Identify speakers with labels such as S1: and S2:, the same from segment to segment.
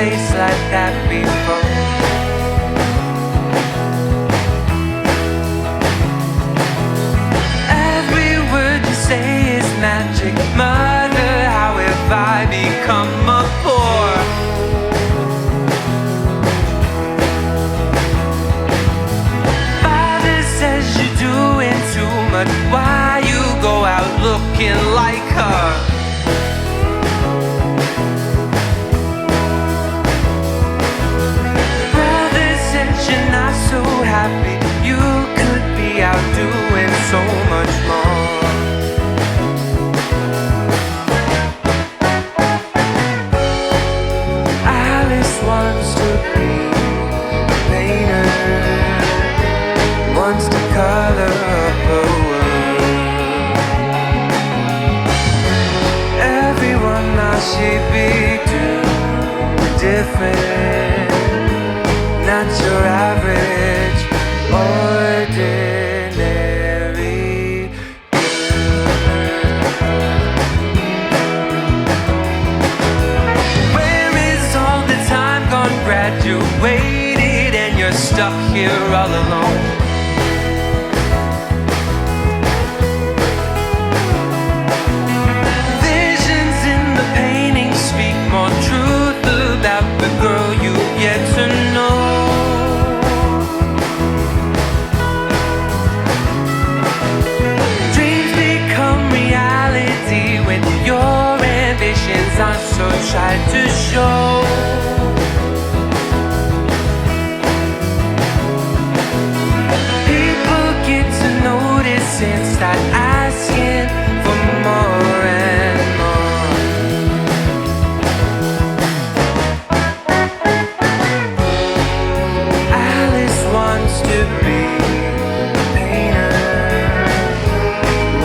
S1: place like that before. Every word you say is magic. Mother, how have I become a poor? Father says you're doing too much. Why you go out looking like her? Brother says you're not so happy. You could be out doing so much more. Alice wants to be a painter, wants to color up her world. Everyone now she'd be too different, not your average, ordinary girl. Where is all the time gone? Graduated and you're stuck here all alone. Visions in the painting speak more truth about the girl you yet to know. Dreams become reality when your ambitions aren't so tried to show. People get to notice and start asking for more and more. Alice wants to be a painter,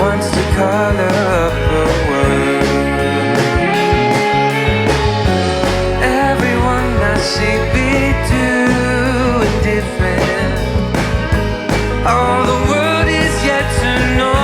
S1: wants to color up her world. Everyone that she'd be doing different. All the world is yet to know.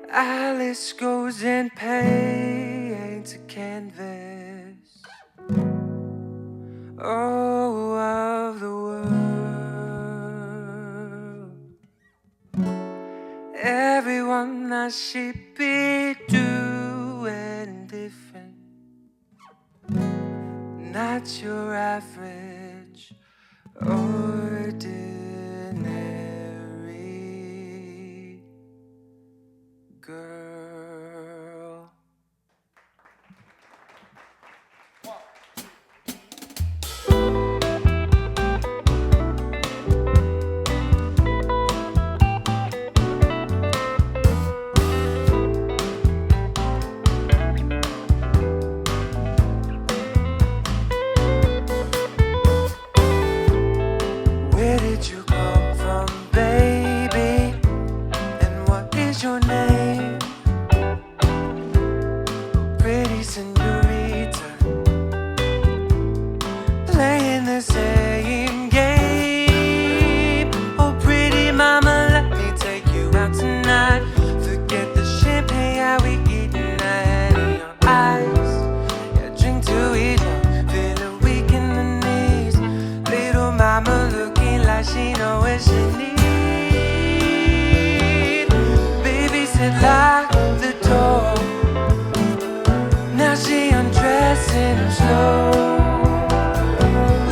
S1: Alice goes and paints a canvas, oh, of the world. Everyone that she be doing different, not your average, ordinary girl. Where did you come from, baby? And what is your name? Pretty Señorita, playing the same game. Oh, pretty mama, let me take you out tonight. Forget the champagne, how we eating. I had in your eyes. Yeah, drink to eat up, feeling weak in the knees. Little mama looking like she know what she need. Baby said lock the door. Now she undressing her slow.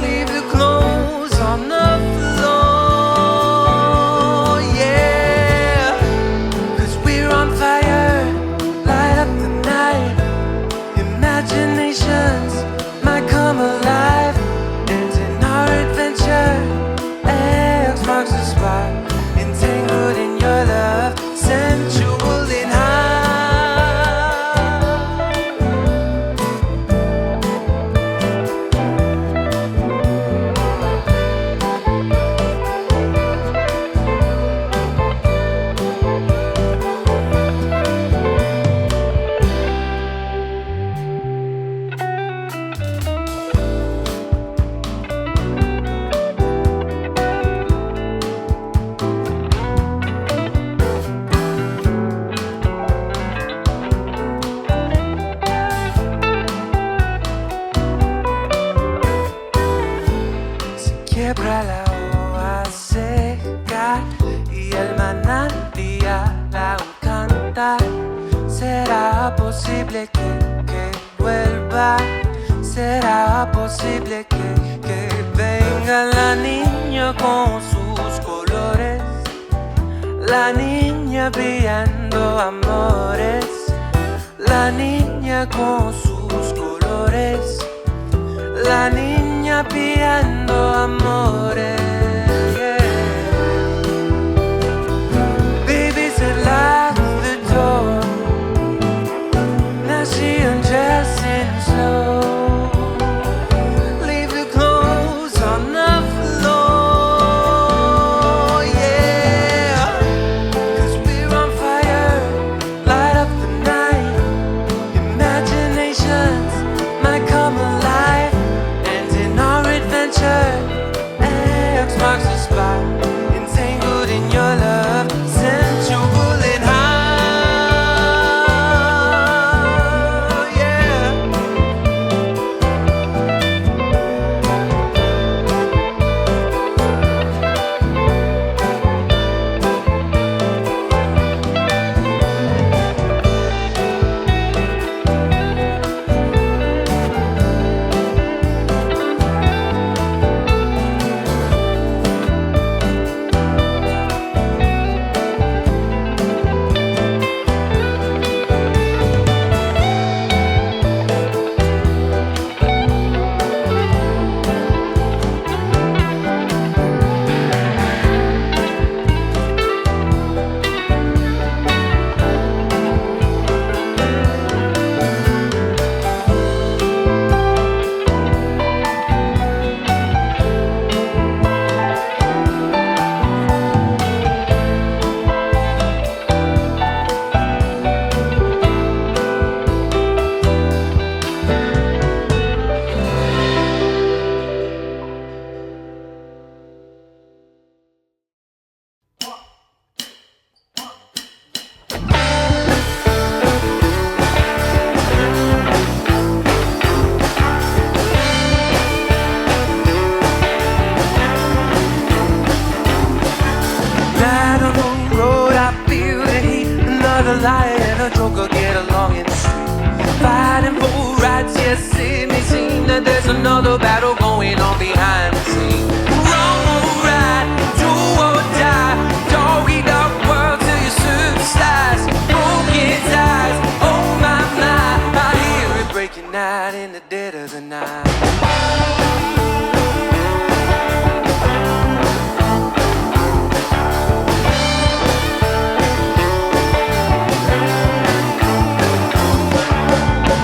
S1: Leave the clothes on the floor, yeah. 'Cause we're on fire, light up the night. Imaginations might come alive. And in our adventure, X marks the spot. Entangled in your love, sensual and high. posible que vuelva? ¿Será posible que venga la niña con sus colores? La niña brillando amores, la niña con sus colores, la niña brillando amores. Baby said lock the door. Now she undressing slow. Leave the clothes on the floor, yeah. 'Cause we're on fire, light up the night. Imaginations might come alive. And in our adventure, X marks the spot. Entangled in your love, sensual and high, yeah. Right on the road, I feel the heat. Another liar and a joker get along in the street. Fighting for rights, yes, it may seem that there's another battle going on behind the scenes. Wrong or right, do or die. Dog eat dog world till you supersize. Broken ties, oh my, I hear it breaking out in the dead of the night.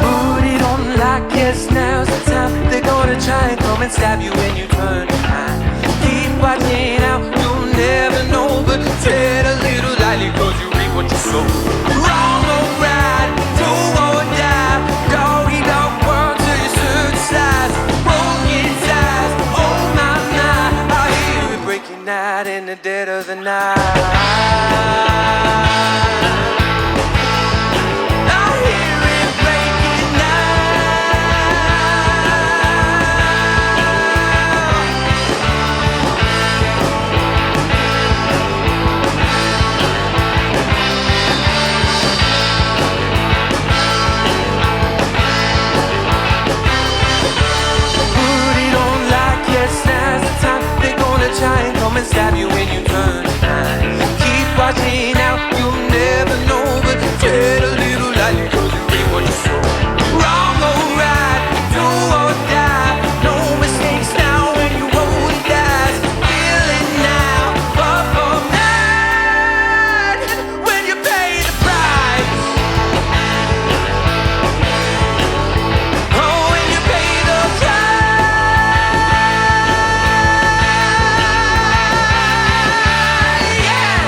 S1: Put it on like yes, now's the time. They're gonna try and come and stab you when you turn behind. Keep watching out, you'll never know. But tread a little lightly, 'cause you reap what you sow. Wrong or right, do or die. Dog eat dog world till you supersize. Broken ties, oh my, I hear it breaking out in the dead of the night. I hear it breaking Put it on like yes, now's the time. They're gonna try and come and stab you when you turn behind. Keep watching out, you'll never know. But tread a little lightly, 'cause you reap what you sow. Wrong or right, do or die. No mistakes now when you roll the dice. Feel it now, but for mad when you pay the price. Oh, when you pay the price, yeah.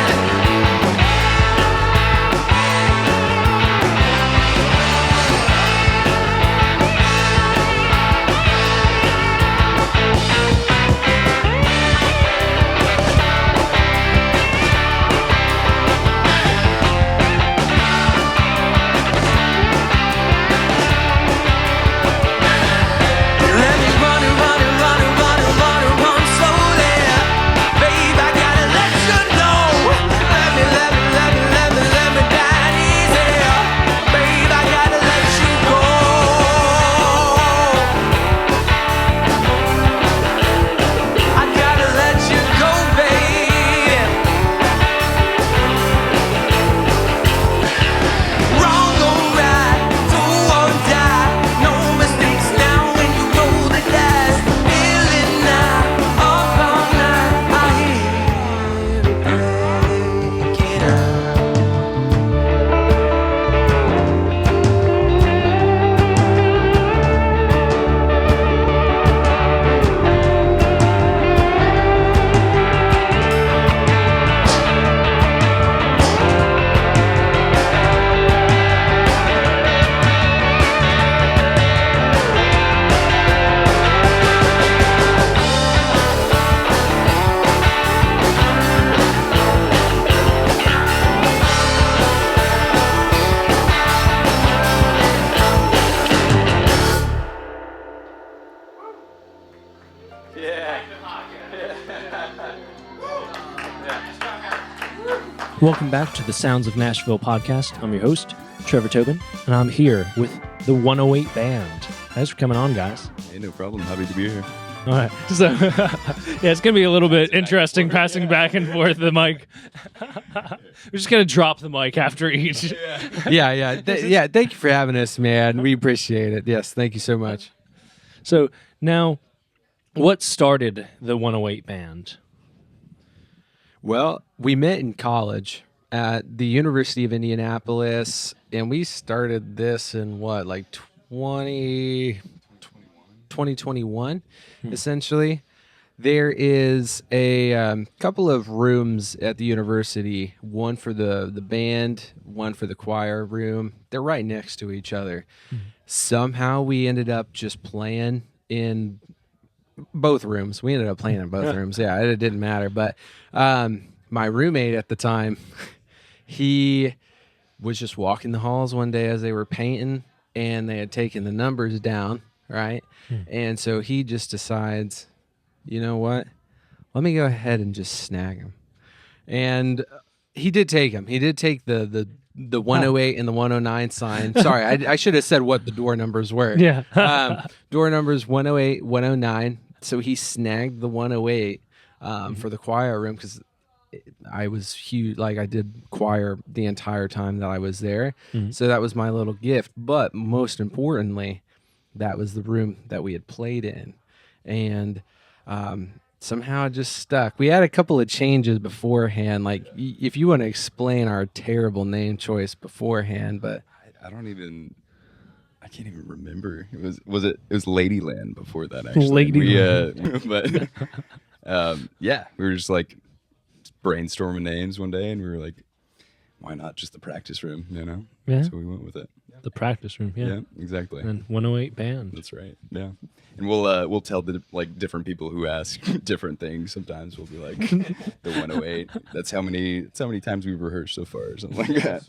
S2: Welcome back to the Sounds of Nashville Podcast. I'm your host, Trevor Tobin, and I'm here with the 108 Band. Thanks for coming on, guys.
S3: Hey, no problem. Happy to be here.
S2: All right. So, yeah, it's going to be a little bit interesting passing back and forth the mic. We're just going to drop the mic after each.
S4: Yeah. Thank you for having us, man. We appreciate it. Yes, thank you so much.
S2: So, now, what started the 108 Band?
S4: Well, we met in college at the University of Indianapolis, and we started this in 2021, essentially. There is a couple of rooms at the university, one for the band, one for the choir room. They're right next to each other. Somehow we ended up just playing in both rooms. We ended up playing in both rooms. Yeah, it didn't matter. But my roommate at the time, he was just walking the halls one day as they were painting, and they had taken the numbers down, right? And so he just decides, you know what? Let me go ahead and just snag him. And he did take him. He did take the 108 and the 109 sign. Sorry, I should have said what the door numbers were.
S2: Yeah.
S4: Door numbers 108, 109. So he snagged the 108 for the choir room because I was huge. Like, I did choir the entire time that I was there. So that was my little gift. But most importantly, that was the room that we had played in. And somehow it just stuck. We had a couple of changes beforehand. Like, if you want to explain our terrible name choice beforehand, but
S3: I can't even remember. It was Ladyland before that, actually.
S2: Ladyland.
S3: Yeah, we were just like brainstorming names one day, and we were like, why not just the practice room, you know?
S2: Yeah.
S3: So we went with it.
S2: The practice room, yeah.
S3: Yeah, exactly.
S2: And 108 Band.
S3: That's right. Yeah. And we'll tell different people who ask different things. Sometimes we'll be like the 108. That's how many times we've rehearsed so far, or something like that.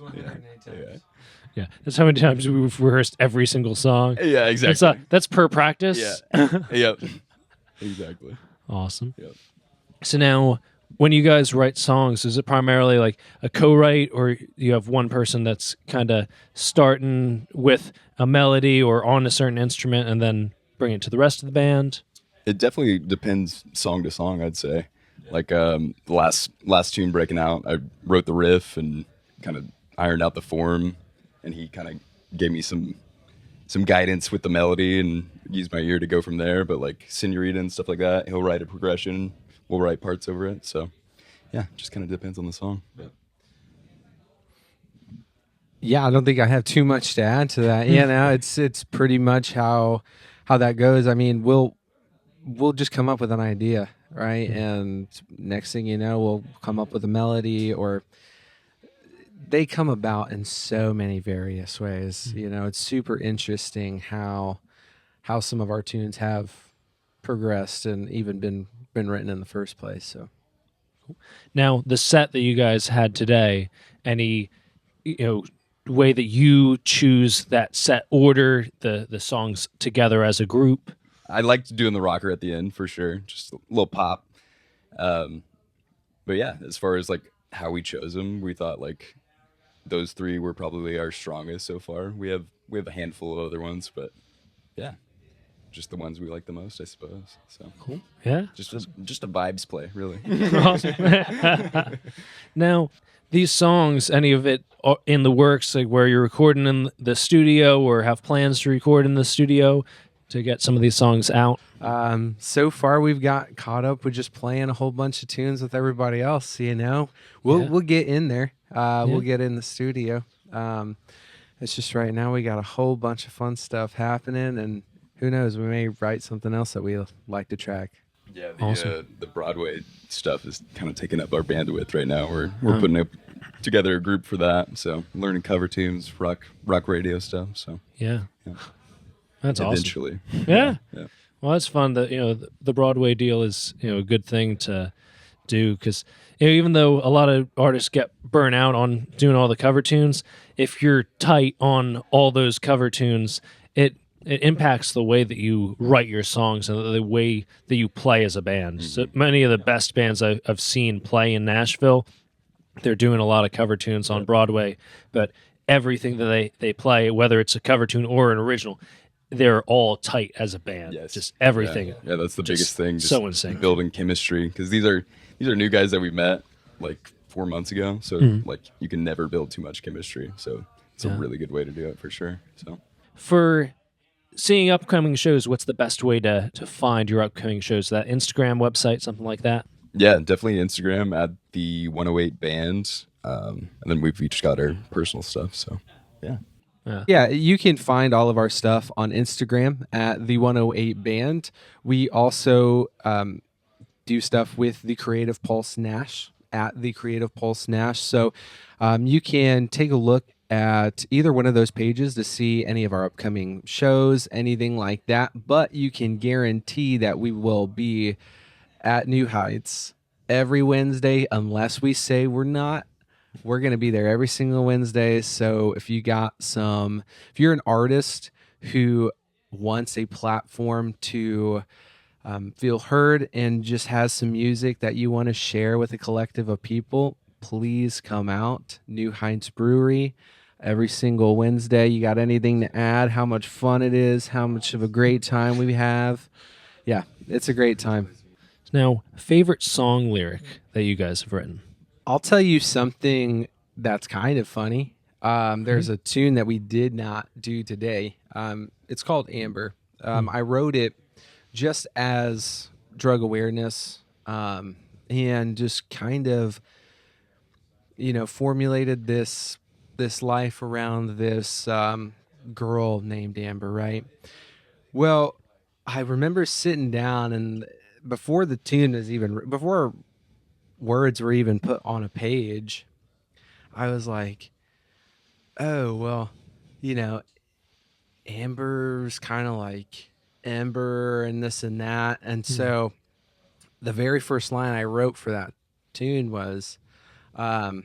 S2: Yeah, that's how many times we've rehearsed every single song.
S3: Yeah, exactly.
S2: That's per practice.
S3: Yeah. Yep. Exactly.
S2: Awesome.
S3: Yep.
S2: So now, when you guys write songs, is it primarily like a co-write, or you have one person that's kind of starting with a melody or on a certain instrument and then bring it to the rest of the band?
S3: It definitely depends song to song, I'd say. Like the last tune, Breaking Out, I wrote the riff and kind of ironed out the form, and he kind of gave me some guidance with the melody and used my ear to go from there. But like Señorita and stuff like that, he'll write a progression. We'll write parts over it. So, yeah, just kind of depends on the song.
S4: yeah, I don't think I have too much to add to that. You know, it's pretty much how that goes. I mean, we'll just come up with an idea, right? And next thing you know, we'll come up with a melody, or they come about in so many various ways. You know, it's super interesting how some of our tunes have progressed and even been written in the first place. So
S2: now, the set that you guys had today, any way that you choose that set order, the songs together as a group?
S3: I liked doing the rocker at the end for sure, just a little pop. But yeah, as far as like how we chose them, we thought like those three were probably our strongest so far. We have a handful of other ones, but yeah, just the ones we like the most, I suppose. So
S2: cool. Yeah,
S3: just a vibes play, really.
S2: Awesome. Now, these songs, any of it in the works, like where you're recording in the studio or have plans to record in the studio to get some of these songs out?
S4: So far, we've got caught up with just playing a whole bunch of tunes with everybody else. You know, we'll get in there. We'll get in the studio. It's just right now we got a whole bunch of fun stuff happening, and who knows, we may write something else that we like to track.
S3: Yeah,
S2: Awesome.
S3: The Broadway stuff is kind of taking up our bandwidth right now. We're putting together a group for that. So learning cover tunes, rock radio stuff. So
S2: yeah. That's
S3: eventually.
S2: Awesome. Yeah.
S3: Yeah.
S2: Well, that's fun. That the Broadway deal is a good thing to do, because even though a lot of artists get burnt out on doing all the cover tunes, if you're tight on all those cover tunes, it impacts the way that you write your songs and the way that you play as a band. So many of the best bands I've seen play in Nashville, they're doing a lot of cover tunes on Broadway, but everything that they play, whether it's a cover tune or an original, they're all tight as a band.
S3: Yes.
S2: Just everything.
S3: Yeah, that's the biggest thing. Just
S2: so insane.
S3: Building chemistry, because these are new guys that we met like 4 months ago. So like you can never build too much chemistry. So it's a really good way to do it for sure. So
S2: for seeing upcoming shows, what's the best way to find your upcoming shows? That Instagram website, something like that?
S3: yeah, definitely Instagram at the 108 band. And then we've each got our personal stuff. So yeah.
S4: Yeah, you can find all of our stuff on Instagram at the 108 Band. We also do stuff with the Creative Pulse Nash at the Creative Pulse Nash. So you can take a look at either one of those pages to see any of our upcoming shows, anything like that. But you can guarantee that we will be at New Heights every Wednesday, unless we say we're not. We're going to be there every single Wednesday. So if you're an artist who wants a platform to feel heard and just has some music that you want to share with a collective of people, please come out. New Heights Brewery every single Wednesday. You got anything to add? How much fun it is? How much of a great time we have? Yeah, it's a great time.
S2: Now, favorite song lyric that you guys have written?
S4: I'll tell you something that's kind of funny. There's a tune that we did not do today. It's called Amber. I wrote it just as drug awareness and just kind of, formulated this life around this girl named Amber, right? Well, I remember sitting down and before the tune was before words were even put on a page, I was like, oh, well, Amber's kind of like Ember and this and that. And so the very first line I wrote for that tune was, oh,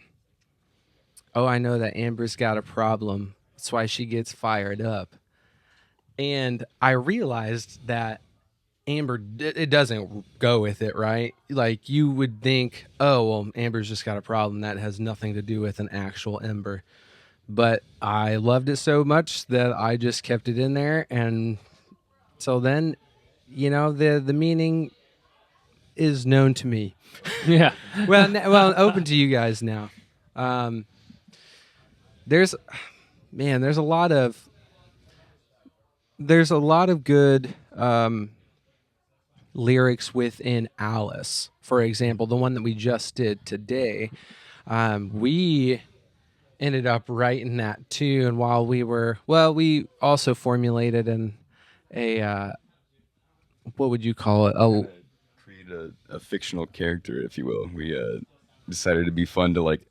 S4: I know that Amber's got a problem. That's why she gets fired up. And I realized that Amber, it doesn't go with it, right? Like you would think, oh, well, Amber's just got a problem. That has nothing to do with an actual Ember. But I loved it so much that I just kept it in there. And so then, the meaning is known to me.
S2: Yeah.
S4: well, open to you guys now. There's a lot of good lyrics within Alice. For example, the one that we just did today, we ended up writing that tune while we also formulated a what would you call it?
S3: Create a fictional character, if you will. We decided it'd be fun to like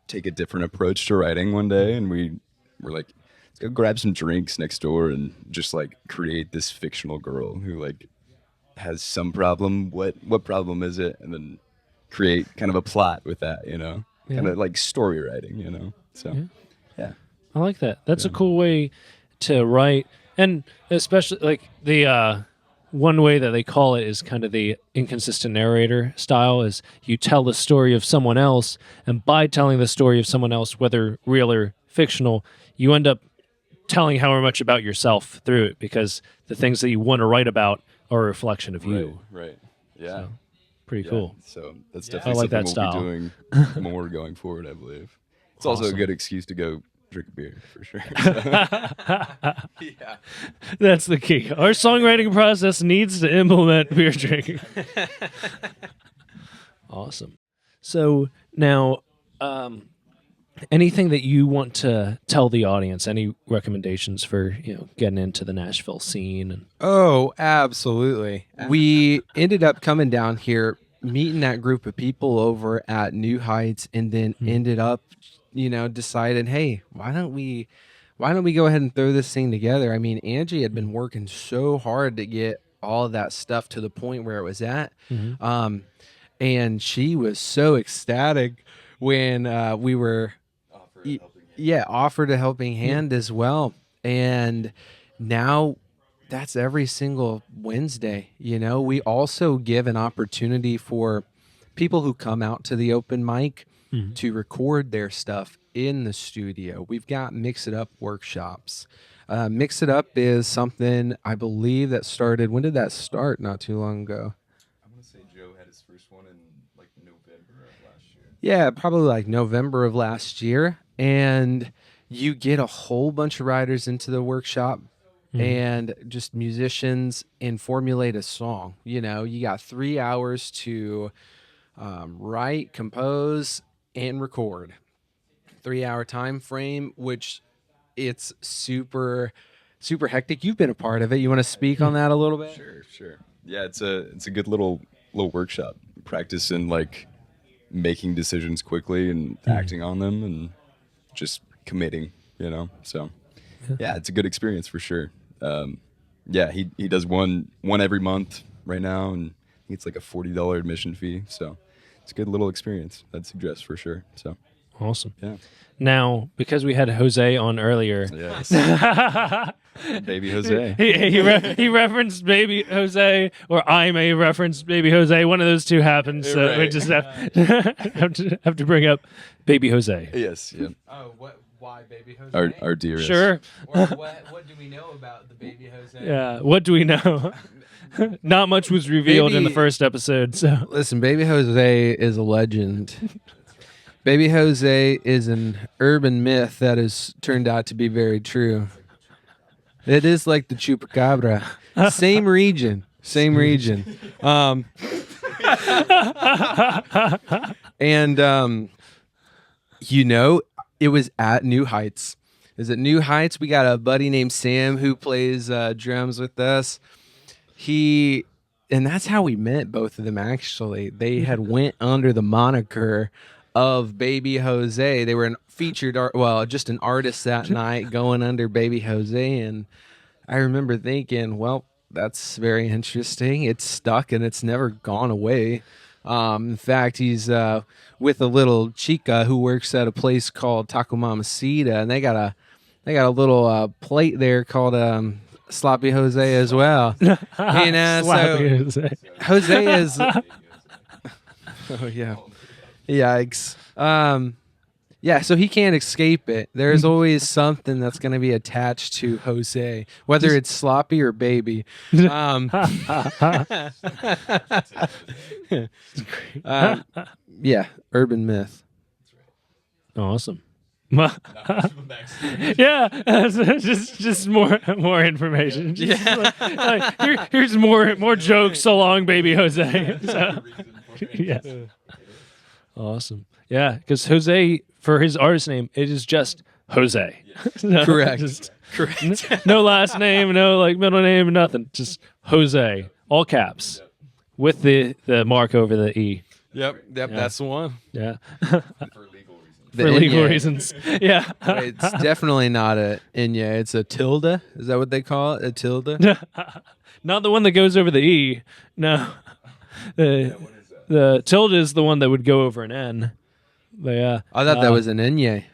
S3: take a different approach to writing one day, and we're like, let's go grab some drinks next door and just like create this fictional girl who like has some problem. What problem is it? And then create kind of a plot with that, kind of like story writing, so yeah.
S2: I like that. That's a cool way to write. And especially like the one way that they call it is kind of the inconsistent narrator style, is you tell the story of someone else, and by telling the story of someone else, whether real or fictional, you end up telling however much about yourself through it, because the things that you want to write about are a reflection of you.
S3: Right. Yeah.
S2: So, pretty cool.
S3: So that's
S2: I
S3: definitely
S2: like that
S3: something we'll be doing more going forward, I believe. It's also a good excuse to go drink a beer, for sure.
S4: Yeah.
S2: That's the key. Our songwriting process needs to implement beer drinking. Awesome. So now, anything that you want to tell the audience, any recommendations for, getting into the Nashville scene?
S4: Oh, absolutely. We ended up coming down here, meeting that group of people over at New Heights, and then ended up, decided, hey, why don't we go ahead and throw this thing together? I mean, Angie had been working so hard to get all of that stuff to the point where it was at. And she was so ecstatic when we were offered a helping hand as well. And now that's every single Wednesday. We also give an opportunity for people who come out to the open mic to record their stuff in the studio. We've got Mix It Up workshops. Mix It Up is something I believe that started. When did that start? Not too long ago.
S3: I'm gonna say Joe had his first one in like November of last year.
S4: Yeah, probably like November of last year. And you get a whole bunch of writers into the workshop and just musicians and formulate a song. You know, you got 3 hours to write, compose, and record. 3-hour time frame, which it's super hectic. You've been a part of it. You want to speak on that a little bit?
S3: Sure. Yeah, it's a good little workshop. Practice in like making decisions quickly and acting on them and just committing, you know. So yeah, it's a good experience for sure. Yeah, he does one every month right now, and I think it's like a $40 admission fee. So it's a good little experience, I'd suggest for sure. So
S2: Awesome.
S3: yeah.
S2: Now, because we had Jose on earlier,
S3: Yes. Baby Jose.
S2: he referenced Baby Jose, or I may reference Baby Jose. One of those two happens, so we
S3: Right.
S2: just have to bring up Baby Jose.
S3: Yes. Yeah.
S4: Oh, why Baby Jose?
S3: Our dearest.
S2: Sure.
S4: Or what do we know about the Baby Jose?
S2: Yeah. What do we know? Not much was revealed in the
S4: Baby-
S2: first episode. So
S4: Listen, Baby Jose is a legend. Baby Jose is an urban myth that has turned out to be very true. It is like the chupacabra. Same region. And you know, it was at New Heights. Is it New Heights? We got a buddy named Sam who plays drums with us. And that's how we met both of them, actually. They had went under the moniker of Baby Jose. They were an featured just an artist that night going under Baby Jose. And I remember thinking, well, that's very interesting. It's stuck and it's never gone away. In fact, he's with a little chica who works at a place called Taco Mamacita, and they got a little plate there called Sloppy Jose as well. You know,
S2: Slappy
S4: so
S2: Jose.
S4: Jose is. Oh yeah, yikes. Yeah, so he can't escape it. There's always something that's going to be attached to Jose, whether it's sloppy or baby. Yeah, urban myth.
S2: Awesome. Yeah, just more information. Here's more jokes along Baby Jose. So, yeah. Awesome. Yeah, because Jose, for his artist name, it is just Jose. No,
S4: Correct.
S2: Correct. No last name, no like middle name, nothing. Just Jose, all caps, with the mark over the E.
S4: Yep, that's the one.
S2: Yeah.
S3: For legal reasons.
S2: For legal reasons. Yeah.
S4: It's definitely not a Inya. It's a tilde. Is that what they call it? A tilde?
S2: Not the one that goes over the E. No. The tilde is the one that would go over an N. But yeah.
S4: I thought that was an Inya.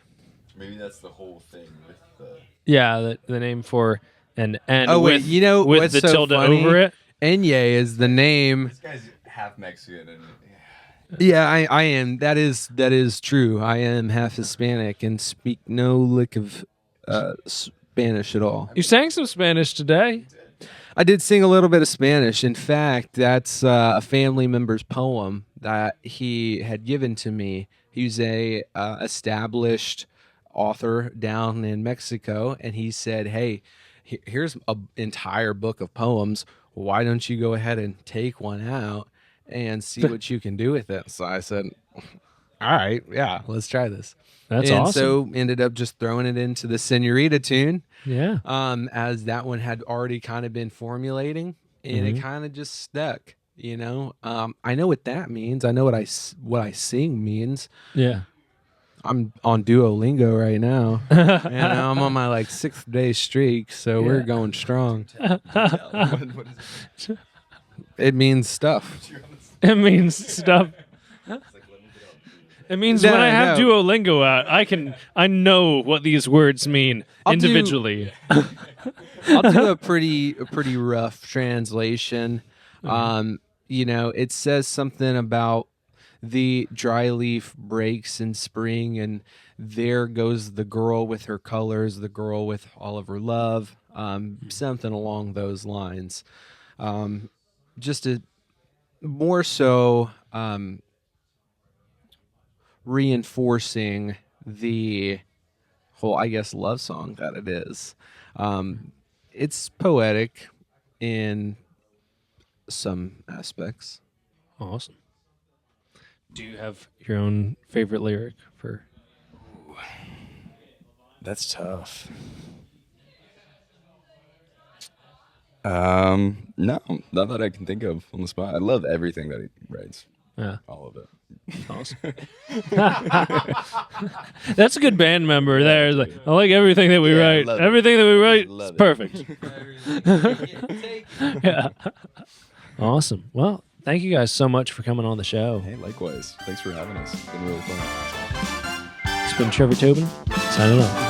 S3: Maybe that's the whole thing with the.
S2: Yeah, the name for an N.
S4: Oh, wait,
S2: with,
S4: you know
S2: with
S4: what's
S2: the
S4: so
S2: tilde
S4: funny?
S2: over it.
S4: Inya is the name.
S3: This guy's half Mexican and.
S4: Yeah, I am. That is true. I am half Hispanic and speak no lick of Spanish at all.
S2: You sang some Spanish today.
S4: I did sing a little bit of Spanish. In fact, that's a family member's poem that he had given to me. He's a established author down in Mexico, and he said, "Hey, here's an entire book of poems. Why don't you go ahead and take one out and see what you can do with it?" So I said, "All right, yeah, let's try this."
S2: That's
S4: and
S2: awesome.
S4: so ended up just throwing it into the Señorita tune.
S2: Yeah.
S4: As that one had already kind of been formulating, and it kind of just stuck. You know, I know what that means. I know what I sing means.
S2: Yeah.
S4: I'm on Duolingo right now, and I'm on my 6th day streak, so we're going strong.
S3: What is it?
S4: It means stuff.
S2: It means stuff. It means
S4: No,
S2: when I have
S4: no.
S2: Duolingo out, I know what these words mean
S4: I'll do-
S2: individually.
S4: I'll do a pretty rough translation. You know, it says something about the dry leaf breaks in spring, and there goes the girl with her colors, the girl with all of her love, something along those lines. Just a more so reinforcing the whole, I guess, love song that it is. It's poetic in some aspects.
S2: Awesome. Do you have your own favorite lyric for?
S3: That's tough. No, not that I can think of on the spot. I love everything that he writes.
S2: Yeah,
S3: All of it.
S2: awesome. That's a good band member. There, like, I like everything that we
S3: Yeah, I
S2: write.
S3: love it.
S2: Everything that we write
S3: Love
S2: is
S3: it.
S2: perfect. Yeah. Awesome. Well, thank you guys so much for coming on the show.
S3: Hey, likewise. Thanks for having us. It's been really fun.
S2: It's been Trevor Tobin signing off.